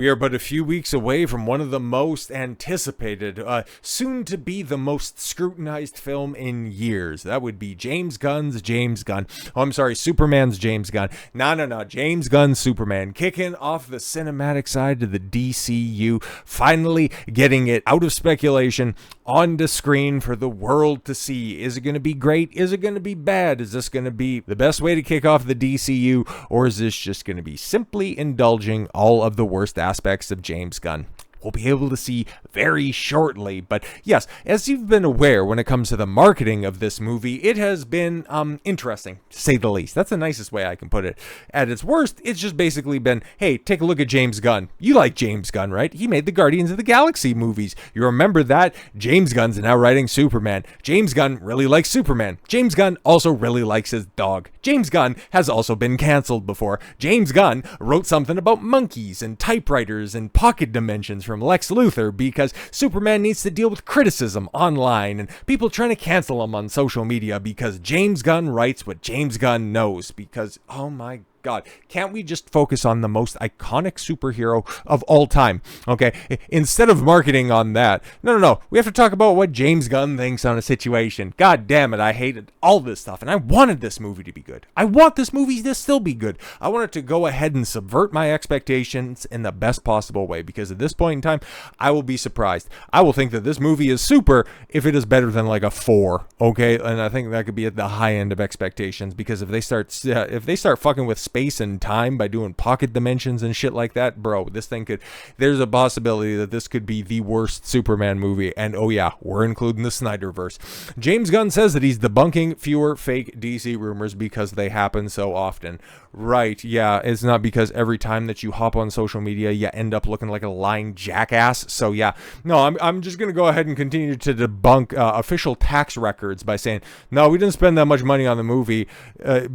We are but a few weeks away from one of the most anticipated, soon to be the most scrutinized film in years. That would be James Gunn's James Gunn. Oh, I'm sorry, Superman's James Gunn. No. James Gunn's Superman. Kicking off the cinematic side to the DCU. Finally getting it out of speculation onto screen for the world to see. Is it going to be great? Is it going to be bad? Is this going to be the best way to kick off the DCU? Or is this just going to be simply indulging all of the worst aspects of James Gunn? We'll be able to see very shortly. But yes, as you've been aware, when it comes to the marketing of this movie, it has been interesting, to say the least. That's the nicest way I can put it. At its worst, it's just basically been, hey, take a look at James Gunn. You like James Gunn, right? He made the Guardians of the Galaxy movies. You remember that? James Gunn's now writing Superman. James Gunn really likes Superman. James Gunn also really likes his dog. James Gunn has also been canceled before. James Gunn wrote something about monkeys and typewriters and pocket dimensions from Lex Luthor because Superman needs to deal with criticism online and people trying to cancel him on social media because James Gunn writes what James Gunn knows. Because, oh my God, can't we just focus on the most iconic superhero of all time? Okay, instead of marketing on that. No. We have to talk about what James Gunn thinks on a situation. God damn it, I hated all this stuff, and I wanted this movie to be good. I want this movie to still be good. I want it to go ahead and subvert my expectations in the best possible way, because at this point in time, I will be surprised. I will think that this movie is super if it is better than like a 4, okay? And I think that could be at the high end of expectations, because if they start fucking with space and time by doing pocket dimensions and shit like that, bro, there's a possibility that this could be the worst Superman movie. And oh yeah, we're including the Snyderverse. James Gunn says that he's debunking fewer fake DC rumors because they happen so often. Right, yeah, it's not because every time that you hop on social media, you end up looking like a lying jackass. So yeah, no, I'm just going to go ahead and continue to debunk official tax records by saying, no, we didn't spend that much money on the movie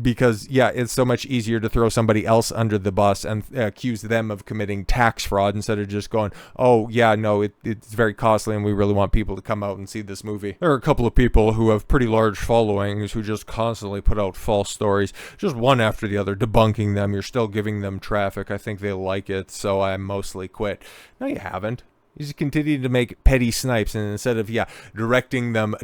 because, yeah, it's so much easier to throw somebody else under the bus and accuse them of committing tax fraud instead of just going, oh, yeah, no, it's very costly and we really want people to come out and see this movie. There are a couple of people who have pretty large followings who just constantly put out false stories, just one after the other, debunking them. You're still giving them traffic. I think they like it, so I mostly quit. No, you haven't. You just continue to make petty snipes, and instead of, addressing them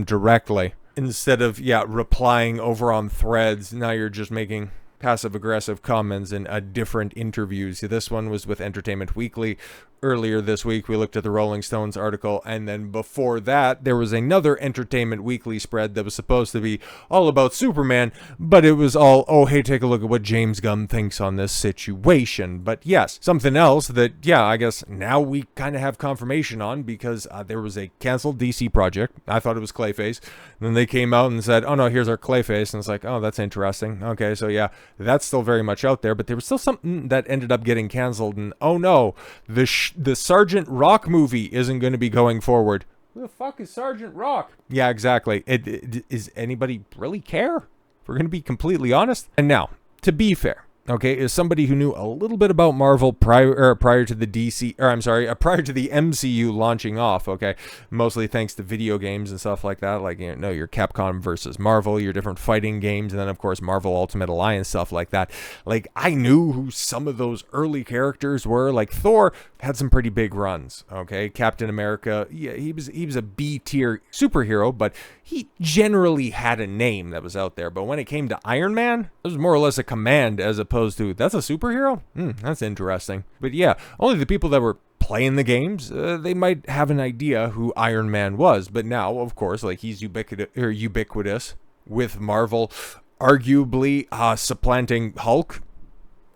directly, instead of, replying over on threads, now you're just making passive-aggressive comments in different interviews. This one was with Entertainment Weekly. Earlier this week, we looked at the Rolling Stones article, and then before that, there was another Entertainment Weekly spread that was supposed to be all about Superman, but it was all, oh, hey, take a look at what James Gunn thinks on this situation. But yes, something else that, I guess now we kind of have confirmation on, because there was a canceled DC project. I thought it was Clayface. And then they came out and said, oh, no, here's our Clayface. And it's like, oh, that's interesting. Okay, so yeah, that's still very much out there, but there was still something that ended up getting canceled, and oh no, the Sergeant Rock movie isn't going to be going forward. Who the fuck is Sergeant Rock? Yeah, exactly. Is anybody really care? If we're going to be completely honest. And now, to be fair, okay, as somebody who knew a little bit about Marvel prior to the prior to the MCU launching off, okay, mostly thanks to video games and stuff like that, like, your Capcom versus Marvel, your different fighting games, and then, of course, Marvel Ultimate Alliance, stuff like that. Like, I knew who some of those early characters were. Like, Thor had some pretty big runs, okay? Captain America, yeah, he was a B-tier superhero, but he generally had a name that was out there. But when it came to Iron Man, it was more or less a command as opposed to, that's a superhero? That's interesting. But yeah, only the people that were playing the games, they might have an idea who Iron Man was. But now, of course, like, he's ubiquitous with Marvel arguably supplanting Hulk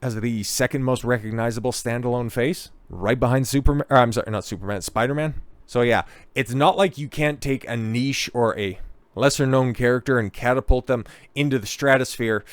as the second most recognizable standalone face, right behind Spider-Man. So yeah, it's not like you can't take a niche or a lesser known character and catapult them into the stratosphere.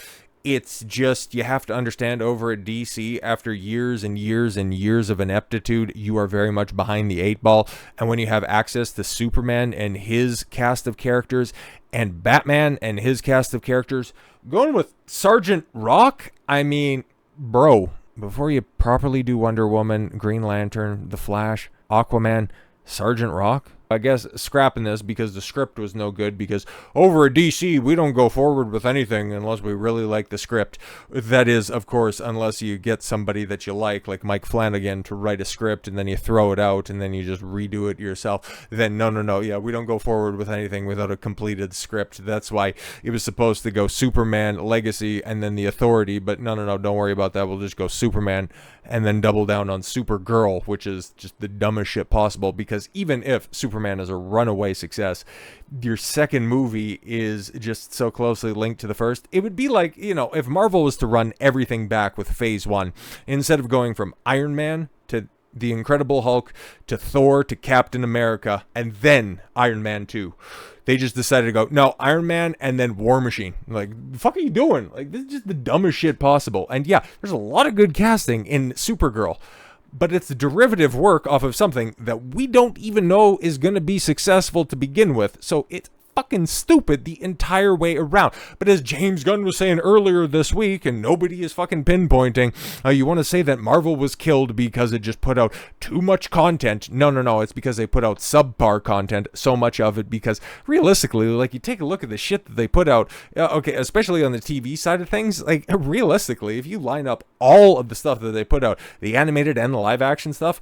It's just, you have to understand, over at DC, after years and years and years of ineptitude, you are very much behind the 8 ball. And when you have access to Superman and his cast of characters, and Batman and his cast of characters, going with Sergeant Rock, I mean, bro, before you properly do Wonder Woman, Green Lantern, The Flash, Aquaman, Sergeant Rock, I guess, scrapping this because the script was no good, because over at DC, we don't go forward with anything unless we really like the script. That is, of course, unless you get somebody that you like Mike Flanagan, to write a script and then you throw it out and then you just redo it yourself. Then no, yeah, we don't go forward with anything without a completed script. That's why it was supposed to go Superman, Legacy, and then The Authority, but no, don't worry about that. We'll just go Superman and then double down on Supergirl, which is just the dumbest shit possible, because even if Superman is a runaway success, your second movie is just so closely linked to the first. It would be like, if Marvel was to run everything back with Phase 1, instead of going from Iron Man to the Incredible Hulk to Thor to Captain America and then Iron Man 2. They just decided to go, no, Iron Man and then War Machine. Like, the fuck are you doing? Like, this is just the dumbest shit possible. And yeah, there's a lot of good casting in Supergirl, but it's derivative work off of something that we don't even know is going to be successful to begin with. So it's fucking stupid the entire way around. But as James Gunn was saying earlier this week, and nobody is fucking pinpointing, you want to say that Marvel was killed because it just put out too much content. No, it's because they put out subpar content, so much of it, because realistically, like, you take a look at the shit that they put out, okay, especially on the TV side of things, like, realistically, if you line up all of the stuff that they put out, the animated and the live action stuff,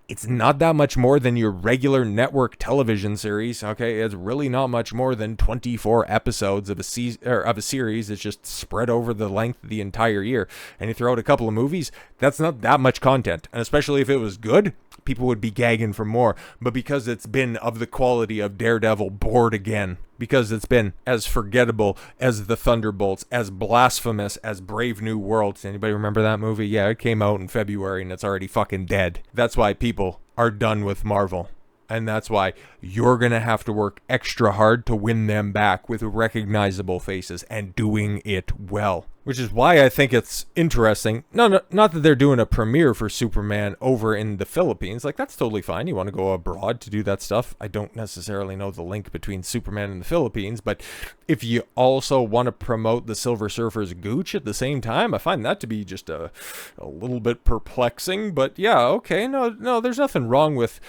it's not that much more than your regular network television series, okay? It's really not much more than 24 episodes of a series. It's just spread over the length of the entire year. And you throw out a couple of movies, that's not that much content. And especially if it was good, people would be gagging for more. But because it's been of the quality of Daredevil Bored Again, because it's been as forgettable as The Thunderbolts, as blasphemous as Brave New World. Does anybody remember that movie? Yeah, it came out in February and it's already fucking dead. That's why people are done with Marvel. And that's why you're going to have to work extra hard to win them back with recognizable faces and doing it well. Which is why I think it's interesting. No, not that they're doing a premiere for Superman over in the Philippines. Like, that's totally fine. You want to go abroad to do that stuff. I don't necessarily know the link between Superman and the Philippines. But if you also want to promote the Silver Surfer's Gooch at the same time, I find that to be just a little bit perplexing. But yeah, okay. No, there's nothing wrong with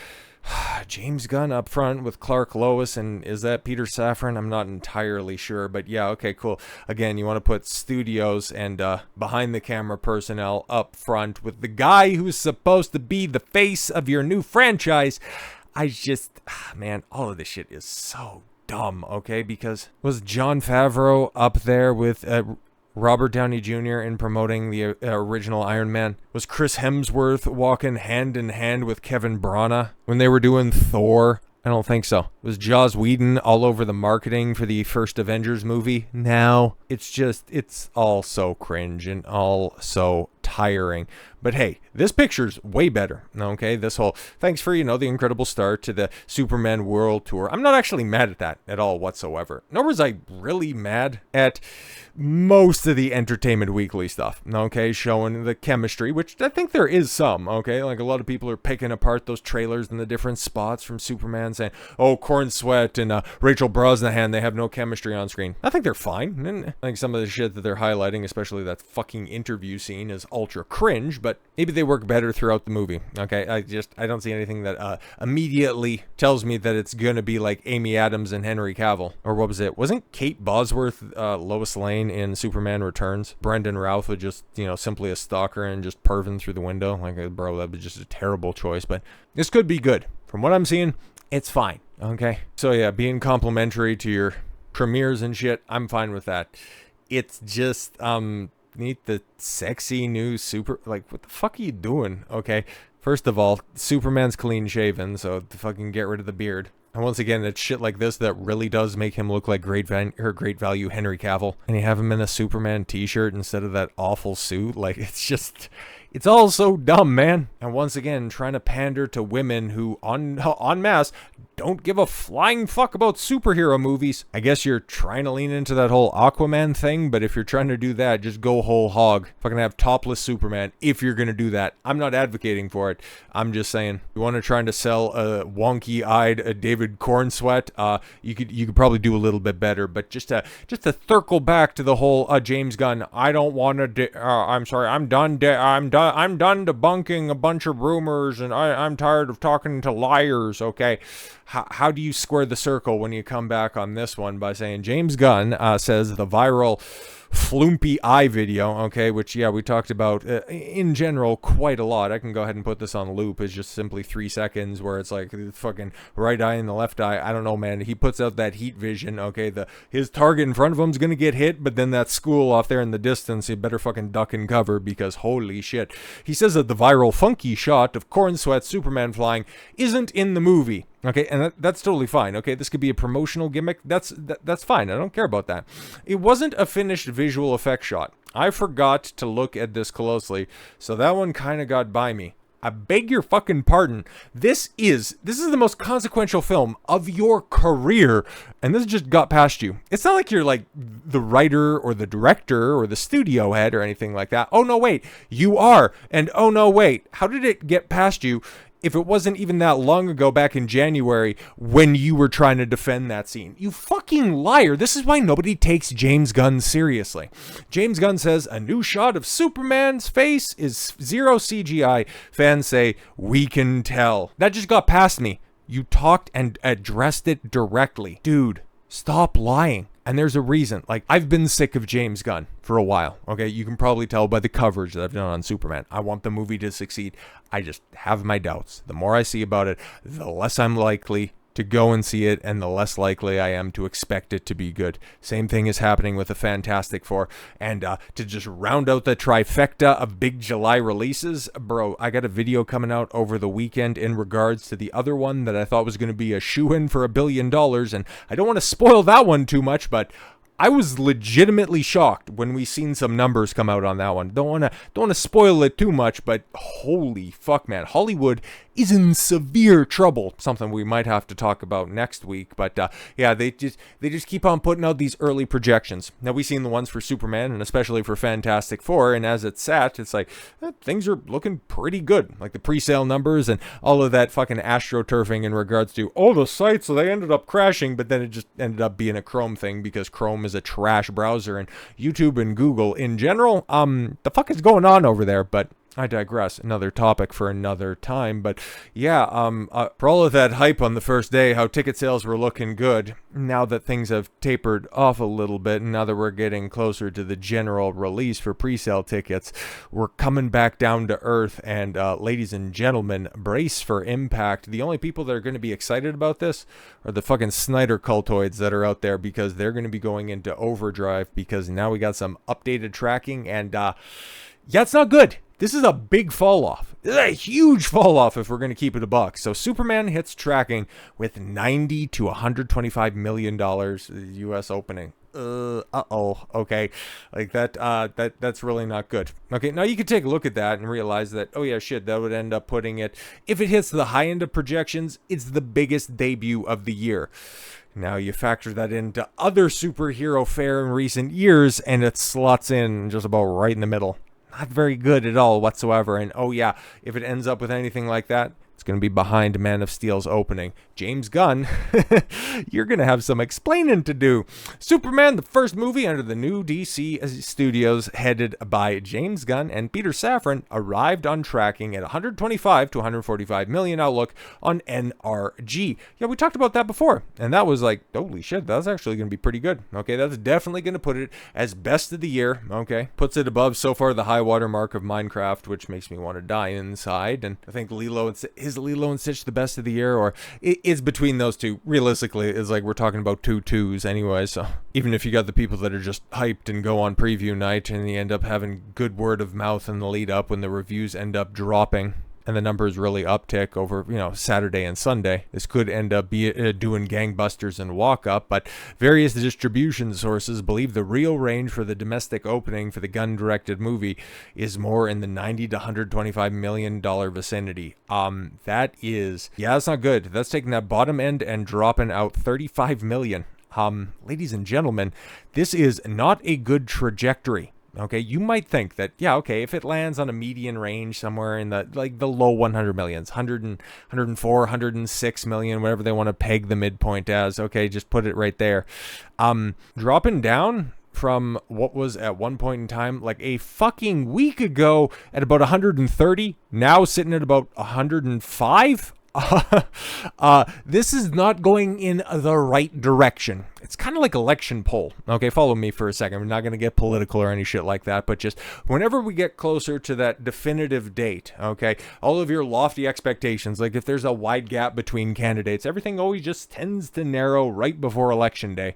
James Gunn up front with Clark Lois, and is that Peter Safran? I'm not entirely sure, but yeah, okay, cool. Again, you want to put studios and behind the camera personnel up front with the guy who's supposed to be the face of your new franchise. Man, all of this shit is so dumb, okay? Because was Jon Favreau up there with Robert Downey Jr. in promoting the original Iron Man? Was Chris Hemsworth walking hand in hand with Kevin Branagh when they were doing Thor? I don't think so. Was Joss Whedon all over the marketing for the first Avengers movie? No. It's all so cringe and all so tiring. But hey, this picture's way better, okay? This whole, thanks for, the incredible start to the Superman World Tour. I'm not actually mad at that at all whatsoever. Nor was I really mad at most of the Entertainment Weekly stuff, okay? Showing the chemistry, which I think there is some, okay? Like, a lot of people are picking apart those trailers in the different spots from Superman, saying, oh, Corenswet and Rachel Brosnahan, they have no chemistry on screen. I think they're fine. And I think some of the shit that they're highlighting, especially that fucking interview scene, is ultra cringe, but maybe they work better throughout the movie, okay? I don't see anything that immediately tells me that it's gonna be like Amy Adams and Henry Cavill. Or what was it? Wasn't Kate Bosworth Lois Lane in Superman Returns? Brendan Routh was just, simply a stalker and just perving through the window. Like, bro, that was just a terrible choice, but this could be good. From what I'm seeing, it's fine, okay? So yeah, being complimentary to your premieres and shit, I'm fine with that. It's just, need the sexy new what the fuck are you doing? Okay, first of all, Superman's clean shaven, so fucking get rid of the beard. And once again, it's shit like this that really does make him look like great value Henry Cavill. And you have him in a Superman t-shirt instead of that awful suit. Like, it's all so dumb, man. And once again, trying to pander to women who, en masse, don't give a flying fuck about superhero movies. I guess you're trying to lean into that whole Aquaman thing, but if you're trying to do that, just go whole hog. Fucking have topless Superman if you're gonna do that. I'm not advocating for it. I'm just saying, you want to try to sell a wonky-eyed David Corenswet, you could probably do a little bit better. But just to circle back to the whole James Gunn, I don't want to. I'm sorry, I'm done debunking a bunch of rumors, and I'm tired of talking to liars. Okay. how do you square the circle when you come back on this one by saying James Gunn says the viral Flumpy eye video, okay, which, yeah, we talked about in general quite a lot. I can go ahead and put this on loop. It's just simply 3 seconds where it's like the fucking right eye and the left eye. I don't know, man. He puts out that heat vision, okay, his target in front of him's gonna get hit, but then that school off there in the distance, he better fucking duck and cover because holy shit. He says that the viral funky shot of Corenswet Superman flying isn't in the movie. Okay, and that's totally fine. Okay, this could be a promotional gimmick. That's fine. I don't care about that. It wasn't a finished visual effect shot. I forgot to look at this closely, so that one kind of got by me. I beg your fucking pardon. This is the most consequential film of your career, and this just got past you. It's not like you're like the writer or the director or the studio head or anything like that. Oh no, wait, you are. And oh no, wait, how did it get past you if it wasn't even that long ago back in January when you were trying to defend that scene? You fucking liar. This is why nobody takes James Gunn seriously. James Gunn says a new shot of Superman's face is zero CGI. Fans say, we can tell. That just got past me. You talked and addressed it directly. Dude, stop lying. And there's a reason. Like, I've been sick of James Gunn for a while, okay? You can probably tell by the coverage that I've done on Superman. I want the movie to succeed. I just have my doubts. The more I see about it, the less I'm likely to go and see it, and the less likely I am to expect it to be good. Same thing is happening with the Fantastic Four. And to just round out the trifecta of big July releases, bro, I got a video coming out over the weekend in regards to the other one that I thought was going to be a shoo-in for $1 billion, and I don't want to spoil that one too much, but I was legitimately shocked when we seen some numbers come out on that one. Don't want to spoil it too much, but holy fuck, man. Hollywood is in severe trouble. Something we might have to talk about next week. But yeah, they just keep on putting out these early projections. Now, we've seen the ones for Superman and especially for Fantastic Four, and as it's sat, it's like things are looking pretty good. Like the pre-sale numbers and all of that fucking astroturfing in regards to the sites, so they ended up crashing, but then it just ended up being a Chrome thing because Chrome is a trash browser, and YouTube and Google in general, the fuck is going on over there? But I digress. Another topic for another time. But yeah, for all of that hype on the first day, how ticket sales were looking good, now that things have tapered off a little bit, and now that we're getting closer to the general release for pre-sale tickets, we're coming back down to earth. And ladies and gentlemen, brace for impact. The only people that are going to be excited about this are the fucking Snyder cultoids that are out there, because they're going to be going into overdrive, because now we got some updated tracking, and yeah, it's not good. This is a big fall off. This is a huge fall off if we're going to keep it a buck. So Superman hits tracking with $90 to $125 million U.S. opening. Okay, like that's really not good. Okay, now you could take a look at that and realize that, oh yeah, shit, that would end up putting it, if it hits the high end of projections, it's the biggest debut of the year. Now you factor that into other superhero fare in recent years, and it slots in just about right in the middle. Not very good at all whatsoever. And oh yeah, if it ends up with anything like that, it's going to be behind Man of Steel's opening. James Gunn, you're going to have some explaining to do. Superman, the first movie under the new DC studios headed by James Gunn and Peter Safran, arrived on tracking at 125 to 145 million outlook on NRG. Yeah, we talked about that before, and that was like, holy shit, that's actually going to be pretty good. Okay, that's definitely going to put it as best of the year. Okay, puts it above so far the high water mark of Minecraft, which makes me want to die inside. And I think is Lilo and Stitch the best of the year, or it's between those two. Realistically, it's like we're talking about 2 2s anyway, so even if you got the people that are just hyped and go on preview night and you end up having good word of mouth in the lead up when the reviews end up dropping and the numbers really uptick over, Saturday and Sunday, this could end up doing gangbusters and walk up. But various distribution sources believe the real range for the domestic opening for the Gunn directed movie is more in the $90 to $125 million vicinity. That's not good. That's taking that bottom end and dropping out $35 million. Ladies and gentlemen, this is not a good trajectory. Okay, you might think that, yeah, okay, if it lands on a median range somewhere in the low 100 millions, 104, 106 million, whatever they want to peg the midpoint as, okay, just put it right there. Dropping down from what was at one point in time, like a fucking week ago, at about 130, now sitting at about 105. This is not going in the right direction. It's kind of like election poll. Okay, follow me for a second. We're not going to get political or any shit like that, but just whenever we get closer to that definitive date, okay, all of your lofty expectations, like if there's a wide gap between candidates, everything always just tends to narrow right before election day.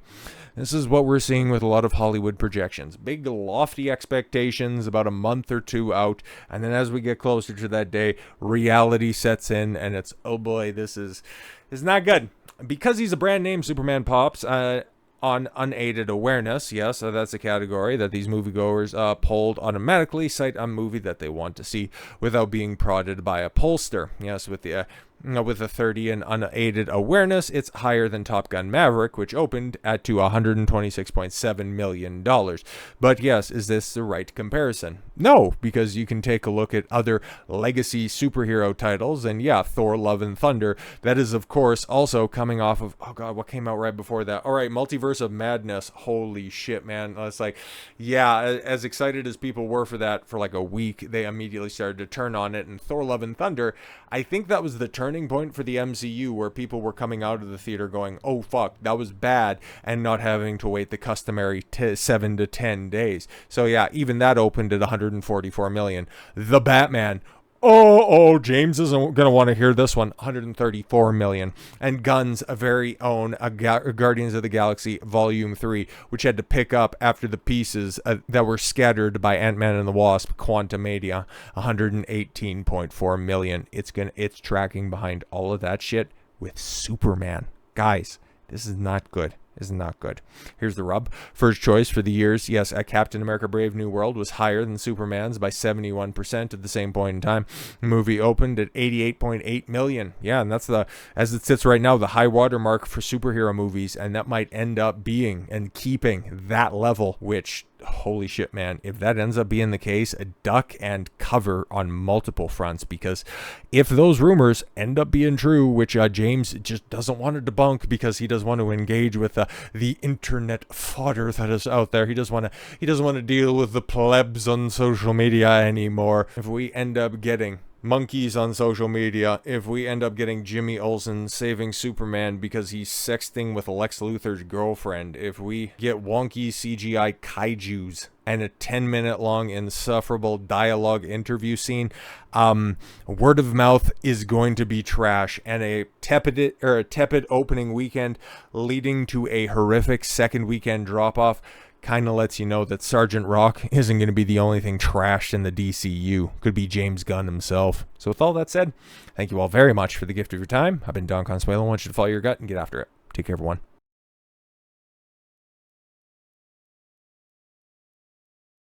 This is what we're seeing with a lot of Hollywood projections. Big, lofty expectations about a month or two out, and then as we get closer to that day, reality sets in, and it's, oh boy, this is not good. Because he's a brand name, Superman pops on unaided awareness. Yes, that's a category that these moviegoers polled automatically cite a movie that they want to see without being prodded by a pollster. Yes, with a 30 in unaided awareness, it's higher than Top Gun Maverick, which opened at to $126.7 million. But yes, is this the right comparison? No, because you can take a look at other legacy superhero titles, and yeah, Thor, Love and Thunder, that is of course also coming off of, oh god, what came out right before that? Alright, Multiverse of Madness. Holy shit, man. It's like, yeah, as excited as people were for that for like a week, they immediately started to turn on it, and Thor, Love and Thunder, I think that was the turning point for the MCU, where people were coming out of the theater going, oh fuck, that was bad, and not having to wait the customary 7 to 10 days. So yeah, even that opened at 144 million. The Batman, James isn't going to want to hear this one. 134 million. And Gunn's very own Guardians of the Galaxy Volume 3, which had to pick up after the pieces that were scattered by Ant-Man and the Wasp, Quantumania, 118.4 million. It's tracking behind all of that shit with Superman. Guys, this is not good. Is not good. Here's the rub. First choice for the years, yes, Captain America Brave New World was higher than Superman's by 71% at the same point in time. The movie opened at 88.8 million. Yeah, and that's as it sits right now, the high water mark for superhero movies, and that might end up being and keeping that level, which, holy shit, man, if that ends up being the case, duck and cover on multiple fronts, because if those rumors end up being true, which James just doesn't want to debunk because he doesn't want to engage with the internet fodder that is out there. He doesn't want to deal with the plebs on social media anymore. If we end up getting monkeys on social media, if we end up getting Jimmy Olsen saving Superman because he's sexting with Lex Luthor's girlfriend, if we get wonky CGI kaijus and a 10-minute long insufferable dialogue interview scene, word of mouth is going to be trash, and a tepid opening weekend leading to a horrific second weekend drop-off kind of lets you know that Sergeant Rock isn't going to be the only thing trashed in the DCU. Could be James Gunn himself. So with all that said, thank you all very much for the gift of your time. I've been Don Consuelo. I want you to follow your gut and get after it. Take care, everyone.